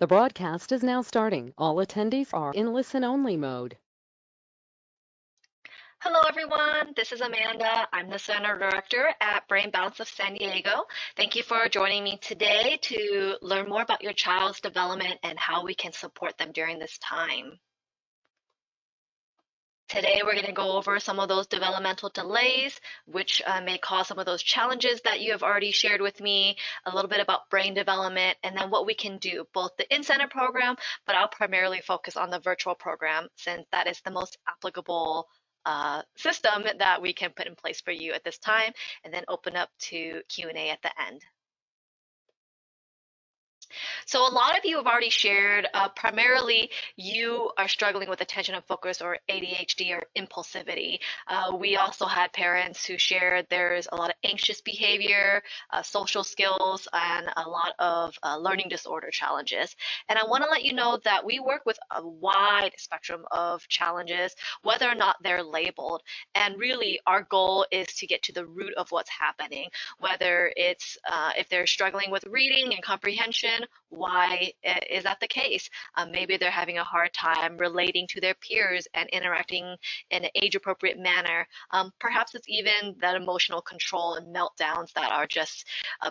The broadcast is now starting. All attendees are in listen-only mode. Hello, everyone. This is Amanda. I'm the Center Director at Brain Balance of San Diego. Thank you for joining me today to learn more about your child's development and how we can support them during this time. Today, we're going to go over some of those developmental delays, which may cause some of those challenges that you have already shared with me, a little bit about brain development, and then what we can do, both the in-center program, but I'll primarily focus on the virtual program since that is the most applicable system that we can put in place for you at this time, and then open up to Q&A at the end. So a lot of you have already shared, primarily you are struggling with attention and focus or ADHD or impulsivity. We also had parents who shared there's a lot of anxious behavior, social skills, and a lot of learning disorder challenges. And I want to let you know that we work with a wide spectrum of challenges, whether or not they're labeled. And really our goal is to get to the root of what's happening, whether it's if they're struggling with reading and comprehension, why is that the case? Maybe they're having a hard time relating to their peers and interacting in an age-appropriate manner. Perhaps it's even that emotional control and meltdowns that are just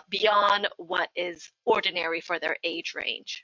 beyond what is ordinary for their age range.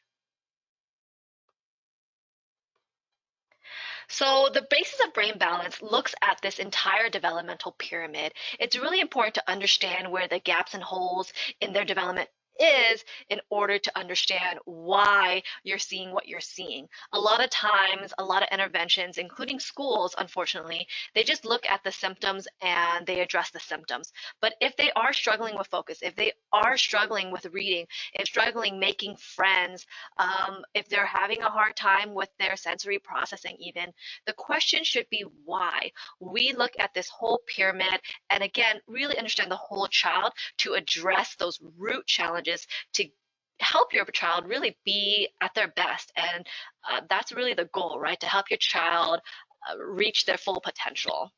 So the basis of brain balance looks at this entire developmental pyramid. It's really important to understand where the gaps and holes in their development is in order to understand why you're seeing what you're seeing. A lot of times, a lot of interventions, including schools, unfortunately, they just look at the symptoms and they address the symptoms. But if they are struggling with focus, if they are struggling with reading, if struggling making friends, if they're having a hard time with their sensory processing even, the question should be why. We look at this whole pyramid and again, really understand the whole child to address those root challenges to help your child really be at their best. And that's really the goal, right? To help your child reach their full potential.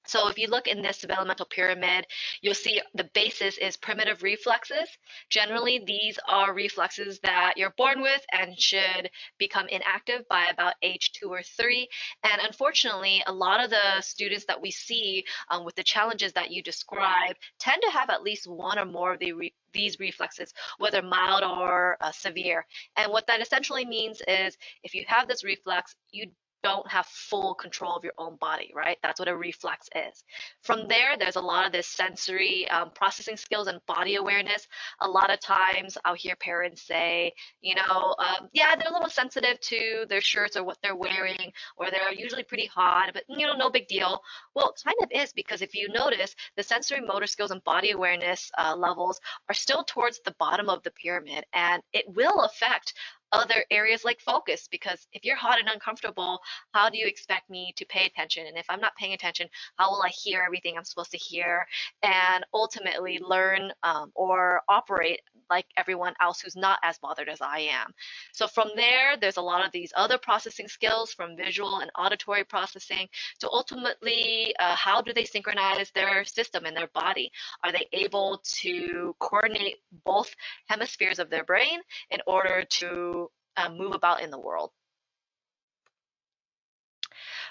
So if you look in this developmental pyramid, you'll see the basis is primitive reflexes. Generally, these are reflexes that you're born with and should become inactive by about age 2 or 3. And unfortunately, a lot of the students that we see with the challenges that you described tend to have at least one or more of these reflexes, whether mild or severe. And what that essentially means is if you have this reflex, you don't have full control of your own body, right? That's what a reflex is. From there, there's a lot of this sensory processing skills and body awareness. A lot of times I'll hear parents say, yeah, they're a little sensitive to their shirts or what they're wearing, or they're usually pretty hot, but no big deal. Well, it kind of is, because if you notice, the sensory motor skills and body awareness levels are still towards the bottom of the pyramid, and it will affect other areas like focus, because if you're hot and uncomfortable, how do you expect me to pay attention? And if I'm not paying attention, how will I hear everything I'm supposed to hear and ultimately learn or operate like everyone else who's not as bothered as I am? So from there, there's a lot of these other processing skills, from visual and auditory processing to ultimately how do they synchronize their system and their body? Are they able to coordinate both hemispheres of their brain in order to move about in the world?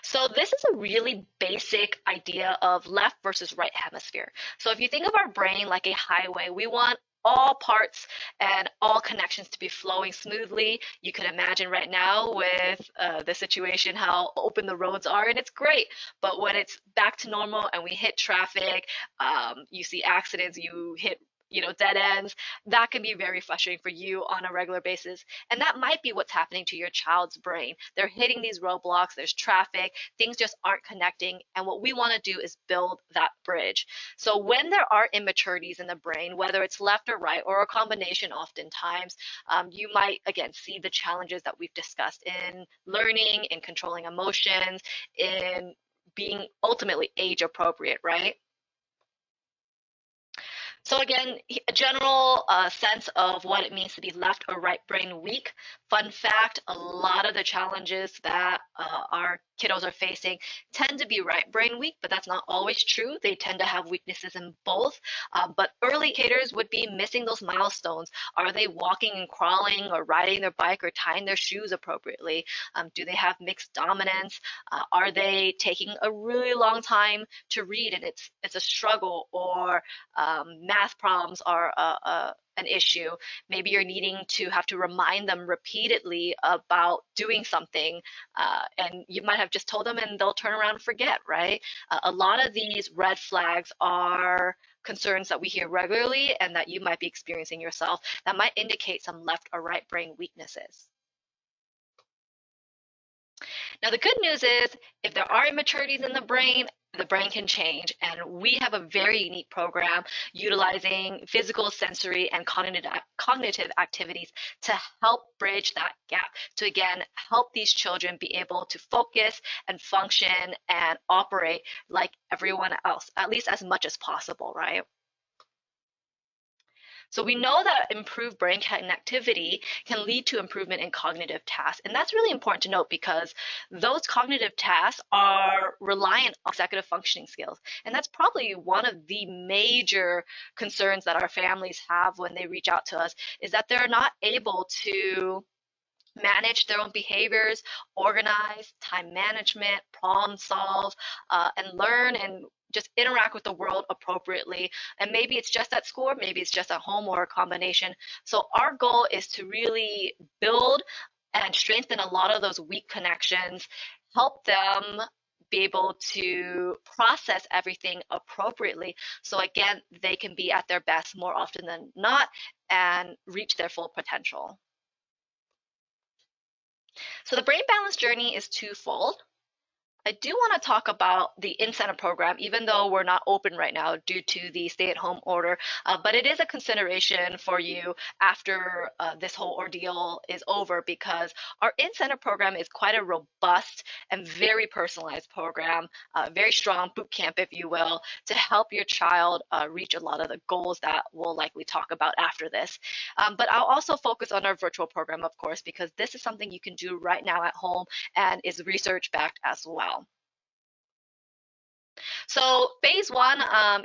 So this is a really basic idea of left versus right hemisphere. So if you think of our brain like a highway, we want all parts and all connections to be flowing smoothly. You can imagine right now with the situation how open the roads are, and it's great. But when it's back to normal and we hit traffic, you see accidents, you hit dead ends, that can be very frustrating for you on a regular basis. And that might be what's happening to your child's brain. They're hitting these roadblocks, there's traffic, things just aren't connecting. And what we want to do is build that bridge. So when there are immaturities in the brain, whether it's left or right or a combination oftentimes, you might, again, see the challenges that we've discussed in learning, in controlling emotions, in being ultimately age appropriate, right? So again, a general sense of what it means to be left or right brain weak. Fun fact, a lot of the challenges that our kiddos are facing tend to be right brain weak, but that's not always true. They tend to have weaknesses in both. But early indicators would be missing those milestones. Are they walking and crawling or riding their bike or tying their shoes appropriately? Do they have mixed dominance? Are they taking a really long time to read and it's a struggle, or math problems are an issue? Maybe you're needing to have to remind them repeatedly about doing something, and you might have just told them and they'll turn around and forget, right? A lot of these red flags are concerns that we hear regularly and that you might be experiencing yourself that might indicate some left or right brain weaknesses. Now, the good news is if there are immaturities in the brain can change. And we have a very unique program utilizing physical, sensory, and cognitive activities to help bridge that gap. To again, help these children be able to focus and function and operate like everyone else, at least as much as possible, right? So we know that improved brain connectivity can lead to improvement in cognitive tasks. And that's really important to note because those cognitive tasks are reliant on executive functioning skills. And that's probably one of the major concerns that our families have when they reach out to us, is that they're not able to manage their own behaviors, organize, time management, problem solve, and learn and just interact with the world appropriately. And maybe it's just at school, or maybe it's just at home, or a combination. So our goal is to really build and strengthen a lot of those weak connections, help them be able to process everything appropriately. So again, they can be at their best more often than not and reach their full potential. So the brain balance journey is twofold. I do want to talk about the incentive program, even though we're not open right now due to the stay-at-home order, but it is a consideration for you after this whole ordeal is over, because our incentive program is quite a robust and very personalized program, very strong boot camp, if you will, to help your child reach a lot of the goals that we'll likely talk about after this. But I'll also focus on our virtual program, of course, because this is something you can do right now at home and is research-backed as well. So phase one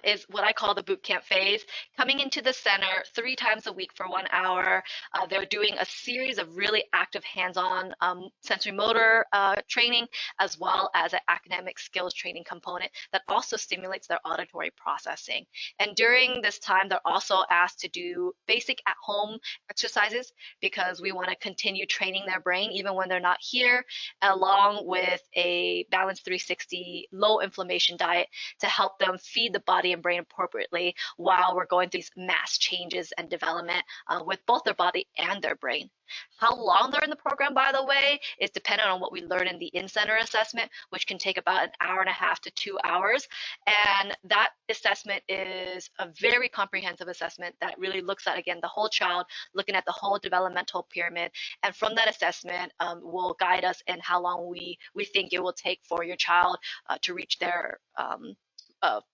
is what I call the boot camp phase. Coming into the center 3 times a week for 1 hour. They're doing a series of really active hands-on sensory motor training, as well as an academic skills training component that also stimulates their auditory processing. And during this time, they're also asked to do basic at-home exercises, because we want to continue training their brain even when they're not here, along with a balanced 360 low inflammation diet to help them feed the body and brain appropriately while we're going through these mass changes and development with both their body and their brain. How long they're in the program, by the way, is dependent on what we learn in the in-center assessment, which can take about an hour and a half to 2 hours. And that assessment is a very comprehensive assessment that really looks at, again, the whole child, looking at the whole developmental pyramid. And from that assessment will guide us in how long we think it will take for your child to reach their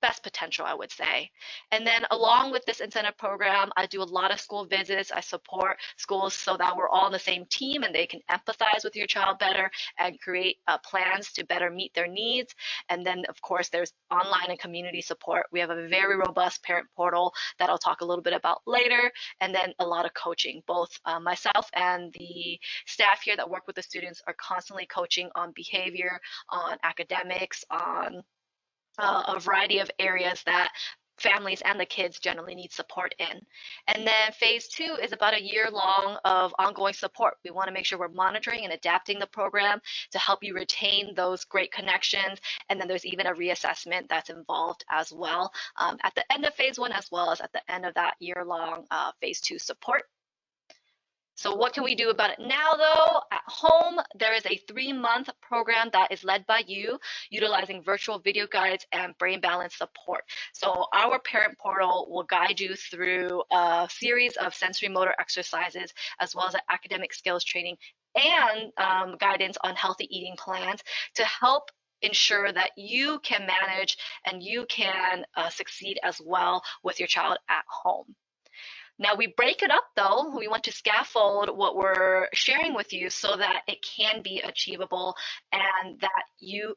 best potential, I would say. And then along with this incentive program, I do a lot of school visits. I support schools so that we're all on the same team and they can empathize with your child better and create plans to better meet their needs. And then, of course, there's online and community support. We have a very robust parent portal that I'll talk a little bit about later. And then a lot of coaching. Both myself and the staff here that work with the students are constantly coaching on behavior, on academics, on a variety of areas that families and the kids generally need support in. And then phase two is about a year long of ongoing support. We want to make sure we're monitoring and adapting the program to help you retain those great connections. And then there's even a reassessment that's involved as well at the end of phase one, as well as at the end of that year long phase two support. So what can we do about it now, though? At home, there is a 3-month program that is led by you, utilizing virtual video guides and brain balance support. So our parent portal will guide you through a series of sensory motor exercises, as well as academic skills training and guidance on healthy eating plans to help ensure that you can manage and you can succeed as well with your child at home. Now we break it up though. We want to scaffold what we're sharing with you so that it can be achievable and that you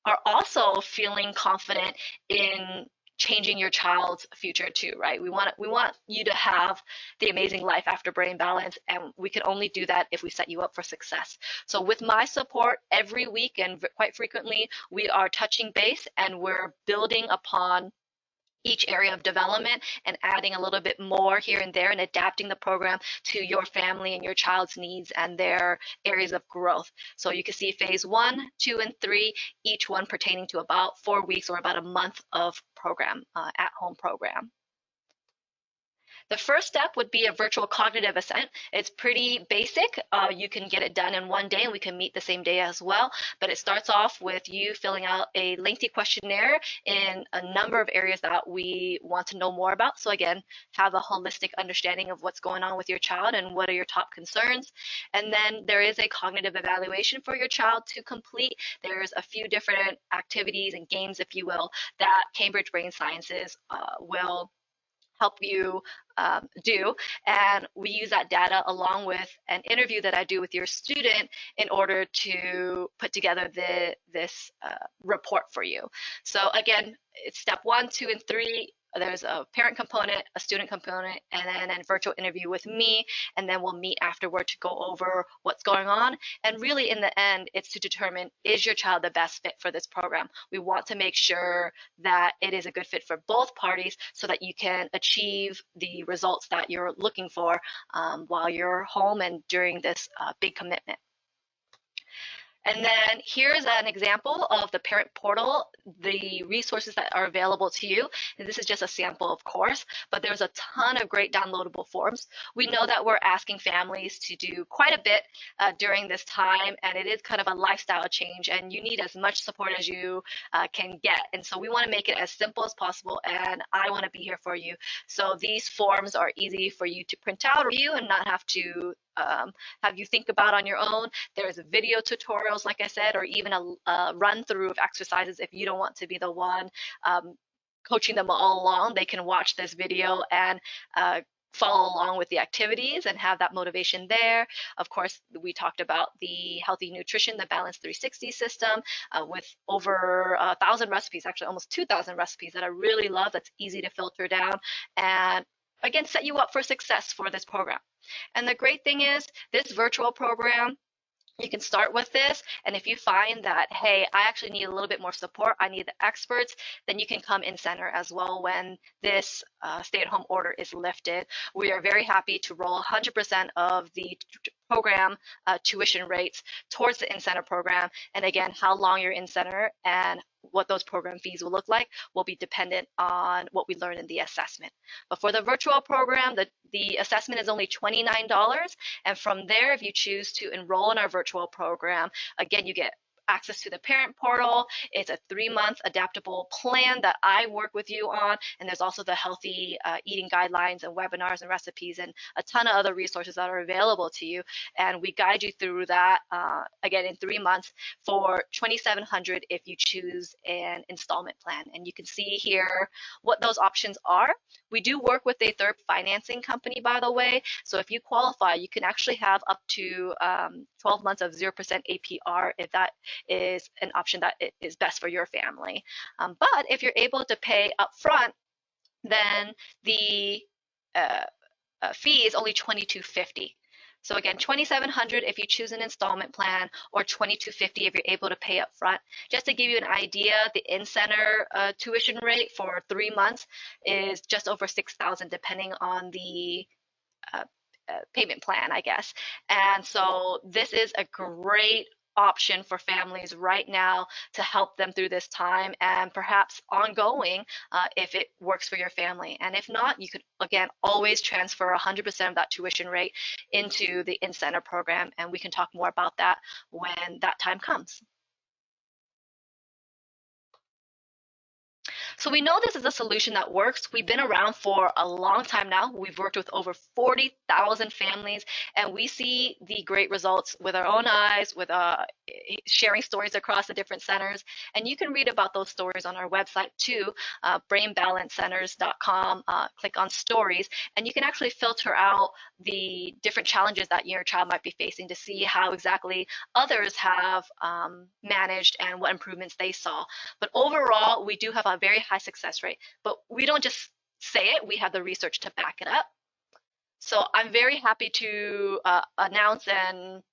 are also feeling confident in changing your child's future too, right? We want you to have the amazing life after brain balance, and we can only do that if we set you up for success. So with my support every week and quite frequently, we are touching base and we're building upon each area of development and adding a little bit more here and there and adapting the program to your family and your child's needs and their areas of growth. So you can see phase 1, 2, and 3, each one pertaining to about 4 weeks or about a month of program, at-home program. The first step would be a virtual cognitive assessment. It's pretty basic. You can get it done in one day and we can meet the same day as well. But it starts off with you filling out a lengthy questionnaire in a number of areas that we want to know more about. So again, have a holistic understanding of what's going on with your child and what are your top concerns. And then there is a cognitive evaluation for your child to complete. There's a few different activities and games, if you will, that Cambridge Brain Sciences will help you do. And we use that data along with an interview that I do with your student in order to put together this report for you. So again, it's step 1, 2, and 3. There's a parent component, a student component, and then a virtual interview with me, and then we'll meet afterward to go over what's going on. And really, in the end, it's to determine, is your child the best fit for this program? We want to make sure that it is a good fit for both parties so that you can achieve the results that you're looking for while you're home and during this big commitment. And then here's an example of the parent portal, the resources that are available to you. And this is just a sample, of course, but there's a ton of great downloadable forms. We know that we're asking families to do quite a bit during this time, and it is kind of a lifestyle change, and you need as much support as you can get. And so we want to make it as simple as possible, and I want to be here for you. So these forms are easy for you to print out or review and not have to have you think about on your own. There's video tutorials, like I said, or even a run through of exercises if you don't want to be the one coaching them all along. They can watch this video and follow along with the activities and have that motivation there. Of course, we talked about the healthy nutrition, the Balance 360 system with over 1,000 recipes, actually almost 2,000 recipes that I really love. That's easy to filter down and again, set you up for success for this program. And the great thing is this virtual program, you can start with this, and if you find that, hey, I actually need a little bit more support, I need the experts, then you can come in center as well when this stay-at-home order is lifted. We are very happy to roll 100% of the program tuition rates towards the in-center program. And again, how long you're in center and what those program fees will look like will be dependent on what we learn in the assessment. But for the virtual program, the assessment is only $29. And from there, if you choose to enroll in our virtual program, again, you get access to the parent portal. It's a 3-month adaptable plan that I work with you on. And there's also the healthy eating guidelines and webinars and recipes and a ton of other resources that are available to you. And we guide you through that, again, in 3 months for $2,700 if you choose an installment plan. And you can see here what those options are. We do work with a third financing company, by the way. So if you qualify, you can actually have up to 12 months of 0% APR if that is an option that is best for your family. But if you're able to pay upfront, then the fee is only $2,250. So again, $2,700 if you choose an installment plan, or $2,250 if you're able to pay upfront. Just to give you an idea, the in-center tuition rate for 3 months is just over $6,000, depending on the payment plan, I guess. And so this is a great option for families right now to help them through this time and perhaps ongoing if it works for your family. And if not, you could, again, always transfer 100% of that tuition rate into the in-center program, and we can talk more about that when that time comes. So we know this is a solution that works. We've been around for a long time now. We've worked with over 40,000 families, and we see the great results with our own eyes, with sharing stories across the different centers. And you can read about those stories on our website too, brainbalancecenters.com. Click on stories, and you can actually filter out the different challenges that your child might be facing to see how exactly others have managed and what improvements they saw. But overall, we do have a very high success rate, but we don't just say it, we have the research to back it up. So I'm very happy to announce and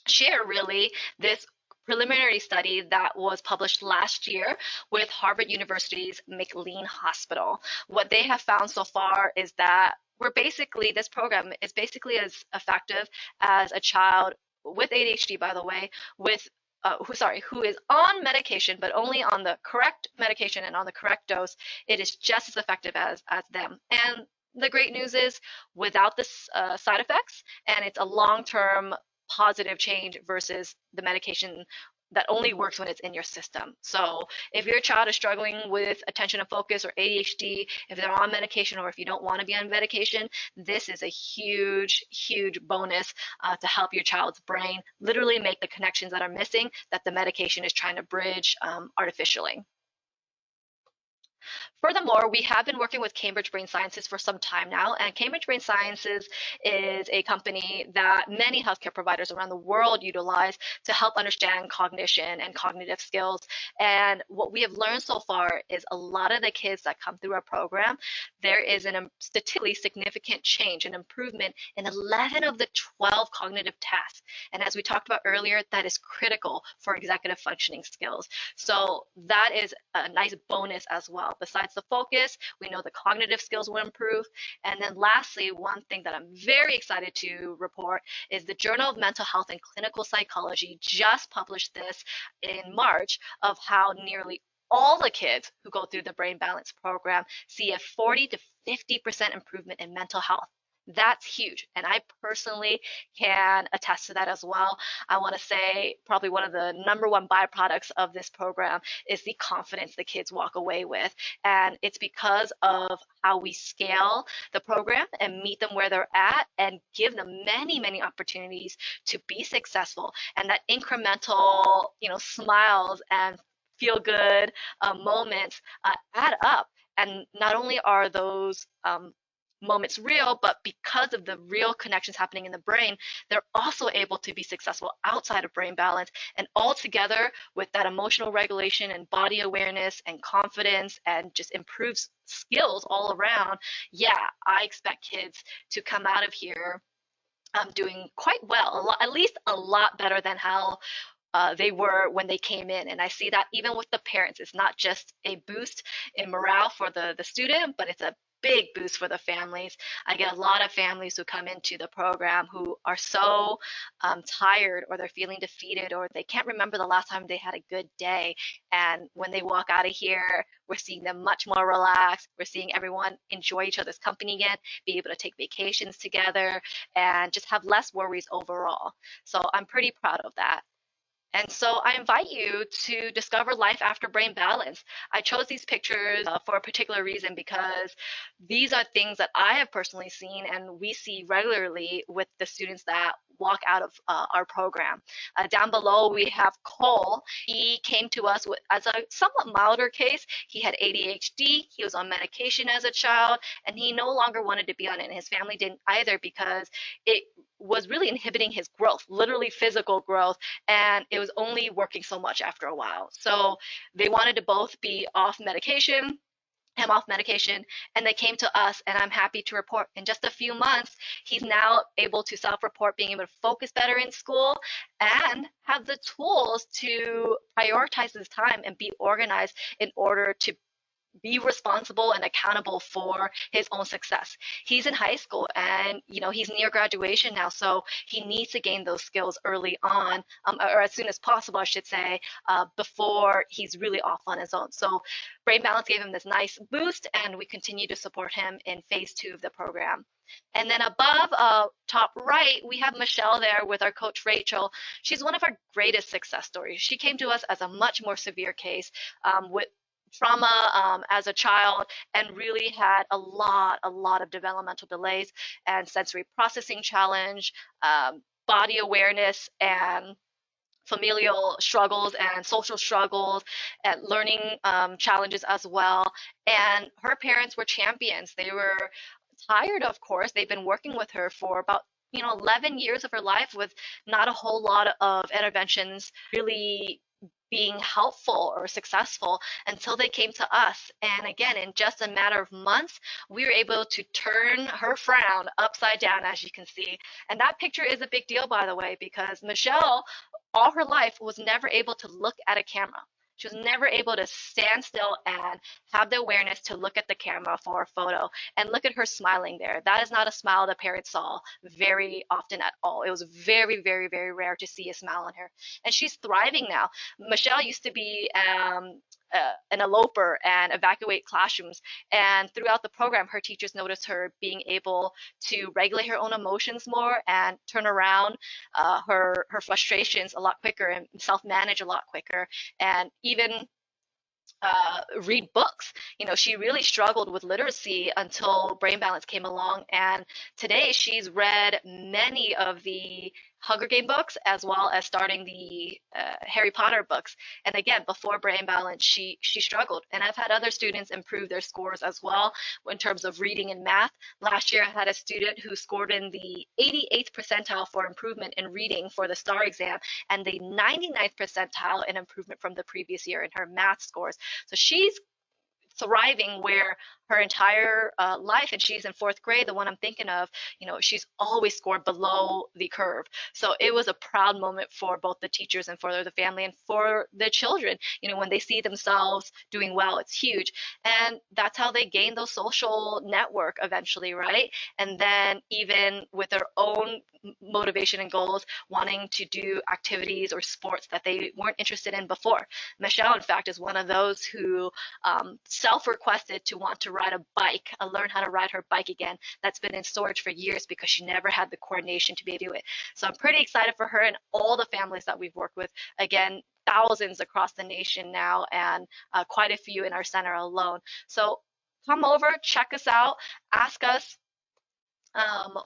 share really this preliminary study that was published last year with Harvard University's McLean Hospital. What they have found so far is that this program is basically as effective as a child with ADHD, by the way, with who is on medication, but only on the correct medication and on the correct dose. It is just as effective as them. And the great news is without the side effects, and it's a long-term positive change versus the medication that only works when it's in your system. So if your child is struggling with attention and focus or ADHD, if they're on medication or if you don't want to be on medication, this is a huge, huge bonus to help your child's brain literally make the connections that are missing that the medication is trying to bridge artificially. Furthermore, we have been working with Cambridge Brain Sciences for some time now, and Cambridge Brain Sciences is a company that many healthcare providers around the world utilize to help understand cognition and cognitive skills. And what we have learned so far is a lot of the kids that come through our program, there is a statistically significant change, an improvement in 11 of the 12 cognitive tasks. And as we talked about earlier, that is critical for executive functioning skills. So that is a nice bonus as well. Besides the focus, we know the cognitive skills will improve. And then lastly, one thing that I'm very excited to report is the Journal of Mental Health and Clinical Psychology just published this in March of how nearly all the kids who go through the Brain Balance program see a 40 to 50% improvement in mental health. That's huge. And I personally can attest to that as well. I want to say probably one of the number one byproducts of this program is the confidence the kids walk away with. And it's because of how we scale the program and meet them where they're at and give them many, many opportunities to be successful. And that incremental, smiles and feel good moments add up. And not only are those moments real, but because of the real connections happening in the brain, they're also able to be successful outside of brain balance. And all together with that emotional regulation and body awareness and confidence and just improves skills all around, yeah, I expect kids to come out of here doing quite well, at least a lot better than how they were when they came in. And I see that even with the parents, it's not just a boost in morale for the student, but it's a big boost for the families. I get a lot of families who come into the program who are so tired or they're feeling defeated or they can't remember the last time they had a good day. And when they walk out of here, we're seeing them much more relaxed. We're seeing everyone enjoy each other's company again, be able to take vacations together, and just have less worries overall. So I'm pretty proud of that. And so I invite you to discover life after brain balance. I chose these pictures for a particular reason because these are things that I have personally seen and we see regularly with the students that walk out of our program. Down below, we have Cole. He came to us as a somewhat milder case. He had ADHD. He was on medication as a child, and he no longer wanted to be on it. And his family didn't either because it was really inhibiting his growth, literally physical growth, and it was only working so much after a while. So they wanted to both be off medication, him off medication, and they came to us, and I'm happy to report in just a few months, he's now able to self-report being able to focus better in school and have the tools to prioritize his time and be organized in order to be responsible and accountable for his own success. He's in high school and he's near graduation now, so he needs to gain those skills early on, or as soon as possible, I should say, before he's really off on his own. So Brain Balance gave him this nice boost, and we continue to support him in phase 2 of the program. And then above, top right, we have Michelle there with our coach Rachel. She's one of our greatest success stories. She came to us as a much more severe case with trauma as a child and really had a lot of developmental delays and sensory processing challenge, body awareness, and familial struggles and social struggles and learning challenges as well. And her parents were champions. They were tired, of course. They've been working with her for about 11 years of her life with not a whole lot of interventions really being helpful or successful until they came to us. And again, in just a matter of months, we were able to turn her frown upside down, as you can see. And that picture is a big deal, by the way, because Michelle, all her life, was never able to look at a camera. She was never able to stand still and have the awareness to look at the camera for a photo. And look at her smiling there. That is not a smile the parents saw very often at all. It was very, very, very rare to see a smile on her. And she's thriving now. Michelle used to be an eloper and evacuate classrooms. And throughout the program, her teachers noticed her being able to regulate her own emotions more and turn around her frustrations a lot quicker and self-manage a lot quicker, and even read books. She really struggled with literacy until Brain Balance came along, and today she's read many of the Hunger Game books as well as starting the Harry Potter books. And again, before Brain Balance, she struggled. And I've had other students improve their scores as well in terms of reading and math. Last year, I had a student who scored in the 88th percentile for improvement in reading for the STAR exam and the 99th percentile in improvement from the previous year in her math scores. So she's thriving where her entire life, and she's in fourth grade, the one I'm thinking of, she's always scored below the curve. So it was a proud moment for both the teachers and for the family and for the children. When they see themselves doing well, it's huge. And that's how they gain those social network eventually, right? And then even with their own motivation and goals, wanting to do activities or sports that they weren't interested in before. Michelle, in fact, is one of those who self-requested to want to ride a bike, learn how to ride her bike again. That's been in storage for years because she never had the coordination to be able to do it. So I'm pretty excited for her and all the families that we've worked with. Again, thousands across the nation now, and quite a few in our center alone. So come over, check us out, ask us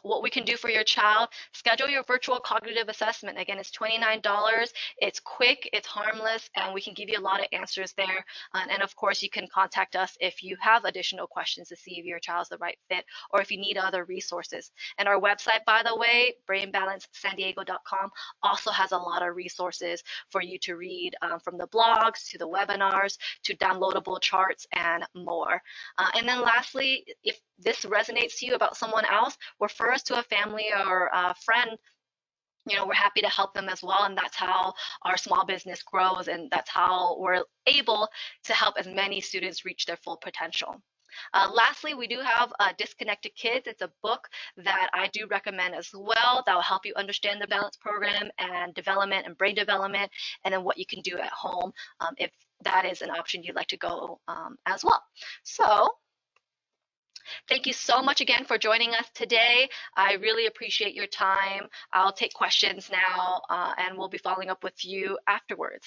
what we can do for your child. Schedule your virtual cognitive assessment. Again, it's $29. It's quick, it's harmless, and we can give you a lot of answers there. And of course, you can contact us if you have additional questions to see if your child's the right fit or if you need other resources. And our website, by the way, brainbalancesandiego.com, also has a lot of resources for you to read, from the blogs to the webinars to downloadable charts and more. And then lastly, if this resonates to you about someone else, refer us to a family or a friend. We're happy to help them as well. And that's how our small business grows. And that's how we're able to help as many students reach their full potential. Lastly, we do have Disconnected Kids. It's a book that I do recommend as well that will help you understand the balance program and development and brain development, and then what you can do at home if that is an option you'd like to go as well. So thank you so much again for joining us today. I really appreciate your time. I'll take questions now, and we'll be following up with you afterwards.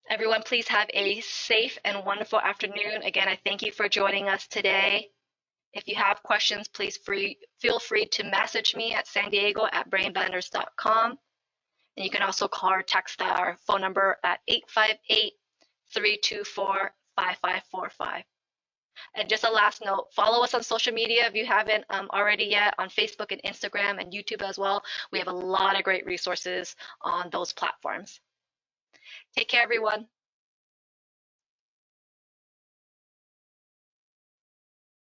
Everyone, please have a safe and wonderful afternoon. Again, I thank you for joining us today. If you have questions, please feel free to message me at sandiego@brainblenders.com. And you can also call or text our phone number at 858-324-5545. And just a last note, follow us on social media if you haven't already yet, on Facebook and Instagram and YouTube as well. We have a lot of great resources on those platforms. Take care, everyone.